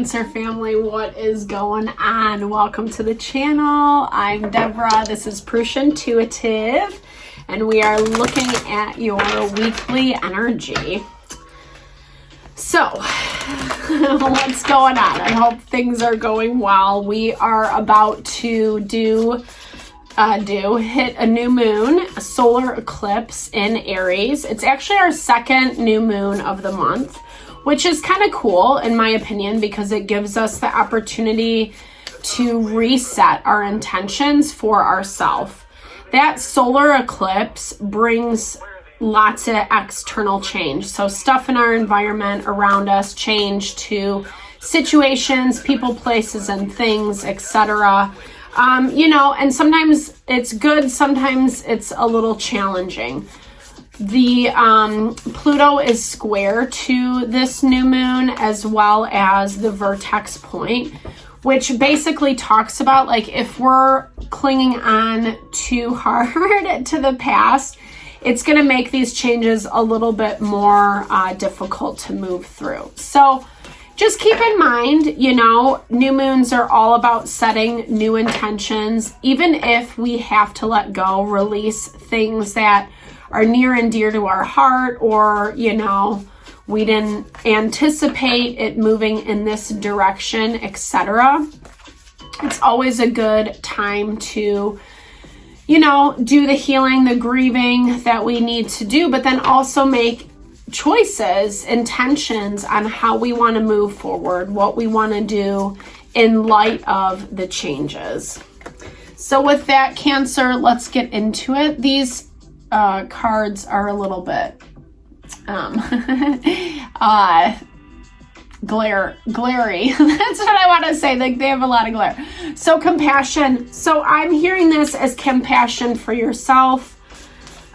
Cancer family, what is going on? Welcome to the channel. I'm Deborah. This is Purusha Intuitive, and we are looking at your weekly energy. So, what's going on? I hope things are going well. We are about to hit a new moon, a solar eclipse in Aries. It's actually our second new moon of the month, which is kind of cool in my opinion because it gives us the opportunity to reset our intentions for ourselves. That solar eclipse brings lots of external change. So stuff in our environment around us change to situations, people, places, and things, etc. And sometimes it's good, sometimes it's a little challenging. The Pluto is square to this new moon as well as the vertex point, which basically talks about like if we're clinging on too hard to the past, it's going to make these changes a little bit more difficult to move through. So just keep in mind, new moons are all about setting new intentions, even if we have to let go, release things that are near and dear to our heart, or, we didn't anticipate it moving in this direction, etc. It's always a good time to, do the healing, the grieving that we need to do, but then also make choices, intentions on how we want to move forward, what we want to do in light of the changes. So with that, Cancer, let's get into it. These cards are a little bit glary. That's what I want to say. Like they have a lot of glare. So compassion. So I'm hearing this as compassion for yourself.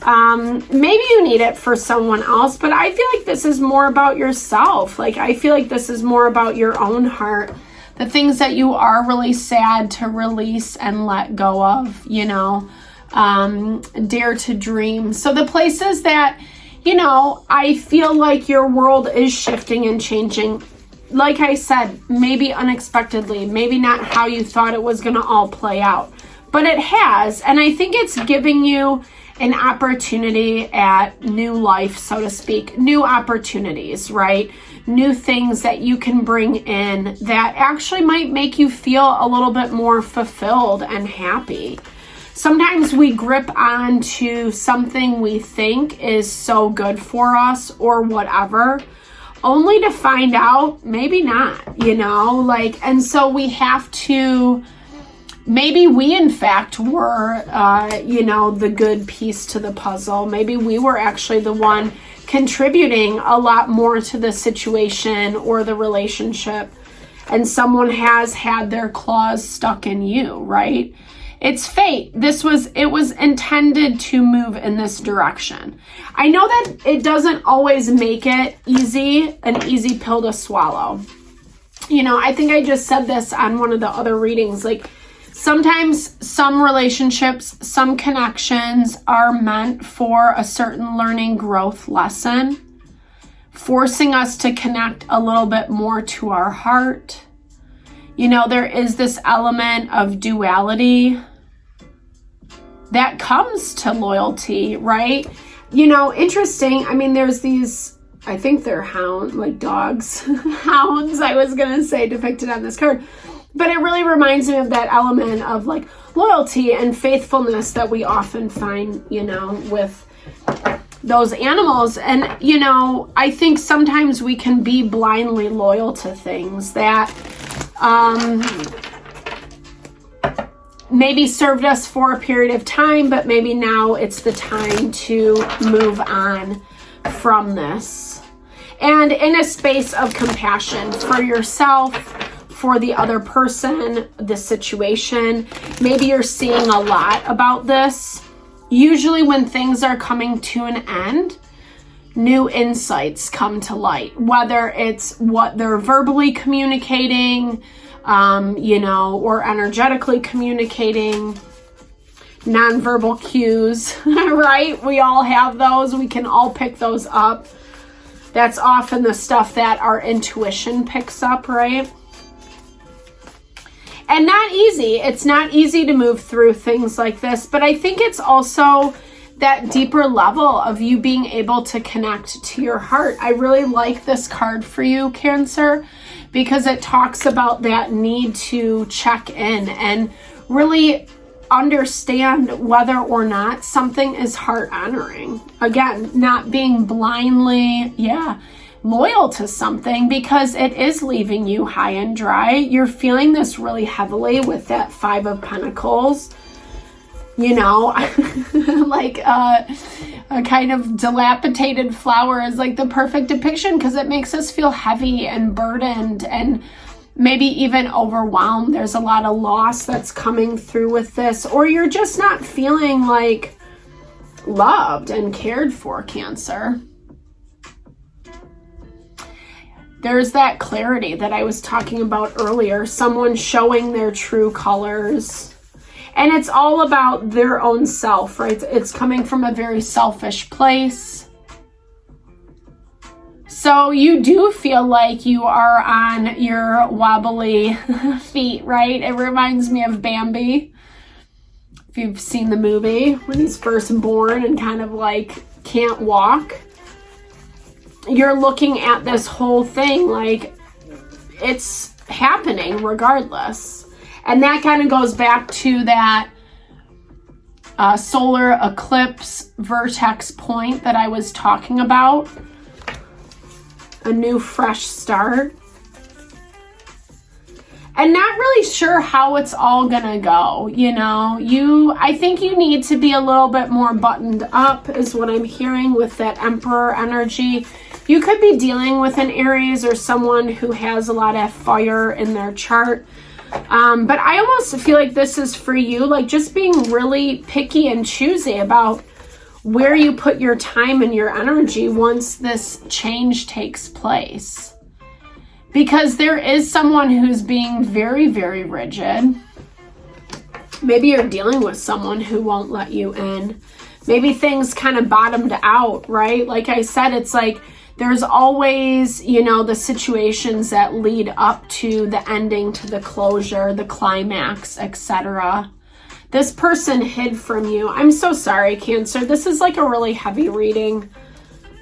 Maybe you need it for someone else, but I feel like this is more about yourself. Like I feel like this is more about your own heart, the things that you are really sad to release and let go of, dare to dream. So the places that, I feel like your world is shifting and changing. Like I said, maybe unexpectedly, maybe not how you thought it was going to all play out, but it has. And I think it's giving you an opportunity at new life, so to speak, new opportunities, right? New things that you can bring in that actually might make you feel a little bit more fulfilled and happy. Sometimes we grip onto something we think is so good for us or whatever, only to find out maybe not, and so we have to, maybe we in fact were, the good piece to the puzzle. Maybe we were actually the one contributing a lot more to the situation or the relationship, and someone has had their claws stuck in you, right? It's fate. It was intended to move in this direction. I know that it doesn't always make it an easy pill to swallow. I think I just said this on one of the other readings. Like sometimes some relationships, some connections are meant for a certain learning growth lesson, forcing us to connect a little bit more to our heart. There is this element of duality that comes to loyalty, right? Interesting. I mean, there's these, I think they're dogs, hounds, I was going to say, depicted on this card. But it really reminds me of that element of like loyalty and faithfulness that we often find, with those animals. And, I think sometimes we can be blindly loyal to things that, maybe served us for a period of time, but maybe now it's the time to move on from this. And in a space of compassion for yourself, for the other person, the situation, maybe you're seeing a lot about this. Usually when things are coming to an end, new insights come to light, whether it's what they're verbally communicating, or energetically communicating, nonverbal cues, right? We all have those. We can all pick those up. That's often the stuff that our intuition picks up, right? And not easy. It's not easy to move through things like this, but I think it's also that deeper level of you being able to connect to your heart. I really like this card for you, Cancer, because it talks about that need to check in and really understand whether or not something is heart honoring. Again, not being blindly, loyal to something because it is leaving you high and dry. You're feeling this really heavily with that Five of Pentacles. You know, like a kind of dilapidated flower is like the perfect depiction because it makes us feel heavy and burdened and maybe even overwhelmed. There's a lot of loss that's coming through with this, or you're just not feeling like loved and cared for, Cancer. There's that clarity that I was talking about earlier, someone showing their true colors. And it's all about their own self, right? It's coming from a very selfish place. So you do feel like you are on your wobbly feet, right? It reminds me of Bambi. If you've seen the movie, when he's first born and kind of like can't walk. You're looking at this whole thing like it's happening regardless. And that kind of goes back to that solar eclipse vertex point that I was talking about. A new fresh start. And not really sure how it's all gonna go, you know. I think you need to be a little bit more buttoned up is what I'm hearing with that Emperor energy. You could be dealing with an Aries or someone who has a lot of fire in their chart. But I almost feel like this is for you, like just being really picky and choosy about where you put your time and your energy once this change takes place. Because there is someone who's being very, very rigid. Maybe you're dealing with someone who won't let you in. Maybe things kind of bottomed out, right? Like I said, it's like there's always, you know, the situations that lead up to the ending, to the closure, the climax, etc. This person hid from you. I'm so sorry, Cancer. This is like a really heavy reading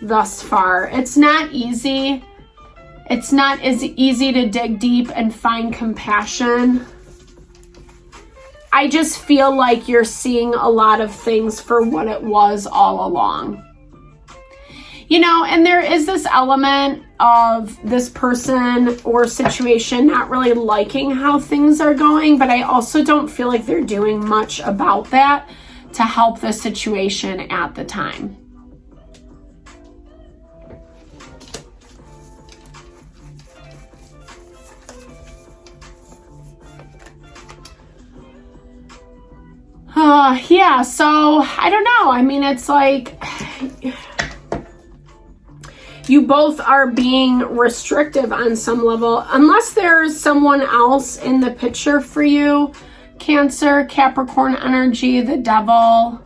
thus far. It's not easy. It's not as easy to dig deep and find compassion. I just feel like you're seeing a lot of things for what it was all along. You know, and there is this element of this person or situation not really liking how things are going, but I also don't feel like they're doing much about that to help the situation at the time. Yeah, so I don't know. I mean, it's like you both are being restrictive on some level, unless there's someone else in the picture for you. Cancer, Capricorn energy, the Devil.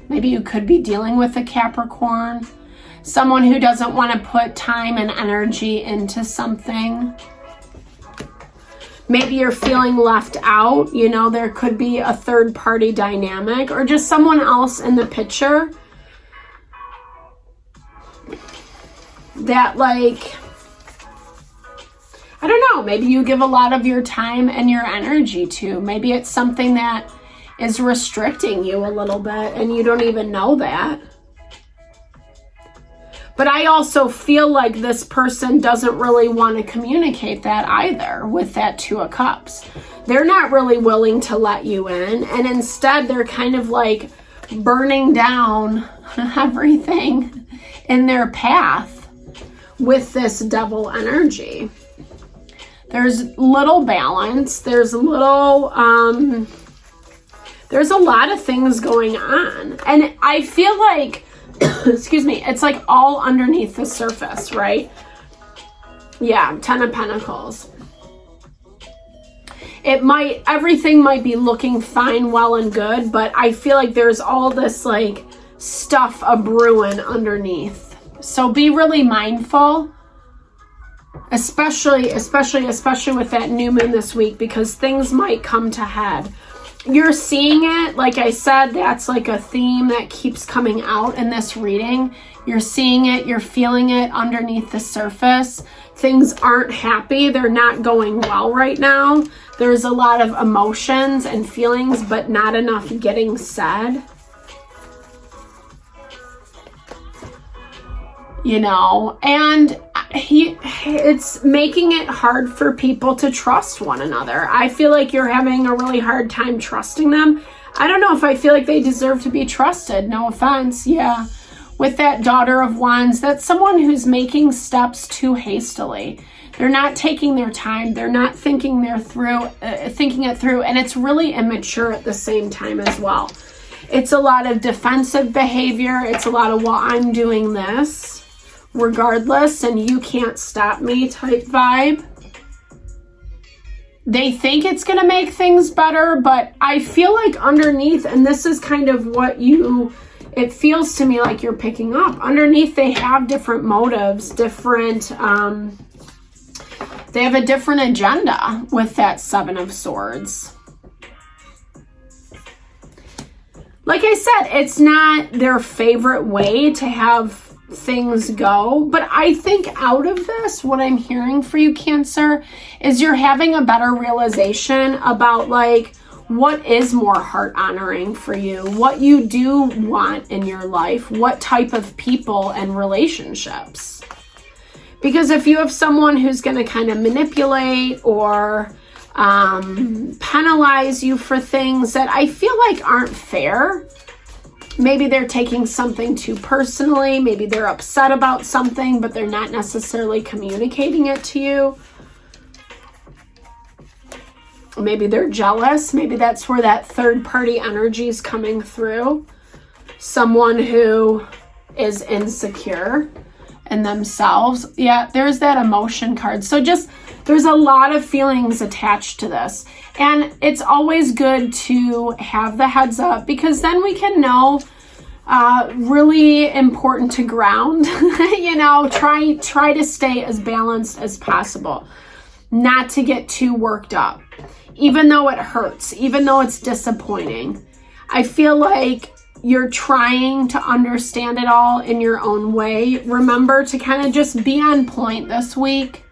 Maybe you could be dealing with a Capricorn. Someone who doesn't want to put time and energy into something. Maybe you're feeling left out. You know, there could be a third party dynamic or just someone else in the picture that, like, I don't know, maybe you give a lot of your time and your energy to. Maybe it's something that is restricting you a little bit and you don't even know that. But I also feel like this person doesn't really want to communicate that either with that Two of Cups. They're not really willing to let you in. And instead, they're kind of like burning down everything in their path with this Devil energy. There's little balance. There's a lot of things going on. And I feel like excuse me, it's like all underneath the surface, right? Yeah, Ten of Pentacles. Everything might be looking fine, well and good, but I feel like there's all this like stuff a brewing underneath. So be really mindful, especially with that new moon this week, because things might come to head. You're seeing it, like I said, that's like a theme that keeps coming out in this reading. You're seeing it, you're feeling it underneath the surface. Things aren't happy, they're not going well right now. There's a lot of emotions and feelings, but not enough getting said. You know, and it's making it hard for people to trust one another. I feel like you're having a really hard time trusting them. I don't know if I feel like they deserve to be trusted. No offense. Yeah. With that Daughter of Wands, that's someone who's making steps too hastily. They're not taking their time. They're not thinking it through, and it's really immature at the same time as well. It's a lot of defensive behavior. It's a lot of, well, I'm doing this regardless and you can't stop me type vibe. They think it's going to make things better, but I feel like underneath, and this is kind of what it feels to me like you're picking up, underneath they have different motives, they have a different agenda with that Seven of Swords. Like I said, it's not their favorite way to have things go, but I think out of this, what I'm hearing for you, Cancer, is you're having a better realization about like what is more heart honoring for you, what you do want in your life, what type of people and relationships. Because if you have someone who's going to kind of manipulate or penalize you for things that I feel like aren't fair, maybe they're taking something too personally, maybe they're upset about something, but they're not necessarily communicating it to you. Maybe they're jealous. Maybe that's where that third party energy is coming through. Someone who is insecure in themselves. Yeah, there's that emotion card. So just, there's a lot of feelings attached to this. And it's always good to have the heads up, because then we can know, really important to ground, you know, try to stay as balanced as possible, not to get too worked up, even though it hurts, even though it's disappointing. I feel like you're trying to understand it all in your own way. Remember to kind of just be on point this week,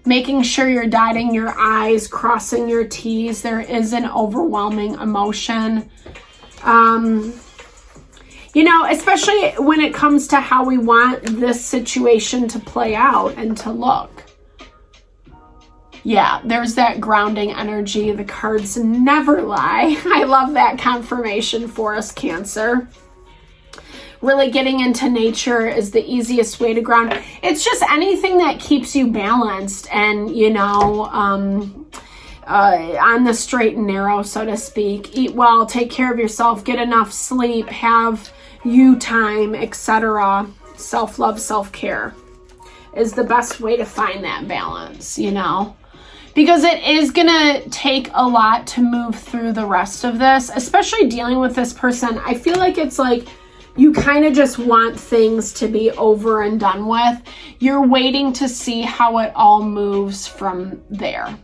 making sure you're dotting your I's, crossing your T's. There is an overwhelming emotion. You know, especially when it comes to how we want this situation to play out and to look. Yeah, there's that grounding energy. The cards never lie. I love that confirmation for us, Cancer. Really getting into nature is the easiest way to ground. It's just anything that keeps you balanced and, you know, on the straight and narrow, so to speak. Eat well, take care of yourself, get enough sleep, have you time, etc. Self-love, self-care is the best way to find that balance, you know, because it is going to take a lot to move through the rest of this, especially dealing with this person. I feel like it's like you kind of just want things to be over and done with. You're waiting to see how it all moves from there.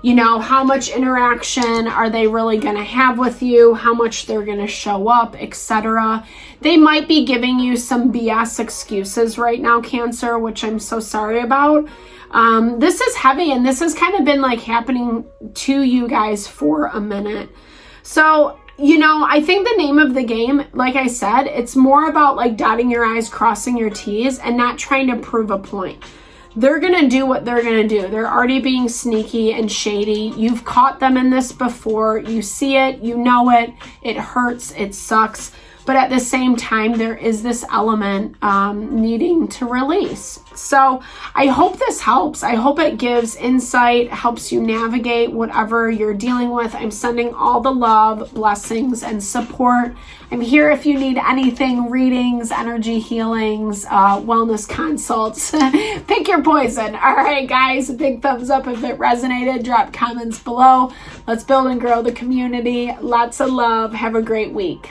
You know, how much interaction are they really going to have with you? How much they're going to show up, etc. They might be giving you some BS excuses right now, Cancer, which I'm so sorry about. This is heavy, and this has kind of been like happening to you guys for a minute. So, you know, I think the name of the game, like I said, it's more about like dotting your I's, crossing your T's, and not trying to prove a point. They're going to do what they're going to do. They're already being sneaky and shady. You've caught them in this before. You see it, you know it, it hurts, it sucks. But at the same time, there is this element needing to release. So I hope this helps. I hope it gives insight, helps you navigate whatever you're dealing with. I'm sending all the love, blessings, and support. I'm here if you need anything, readings, energy healings, wellness consults. Pick your poison. All right, guys, a big thumbs up if it resonated. Drop comments below. Let's build and grow the community. Lots of love. Have a great week.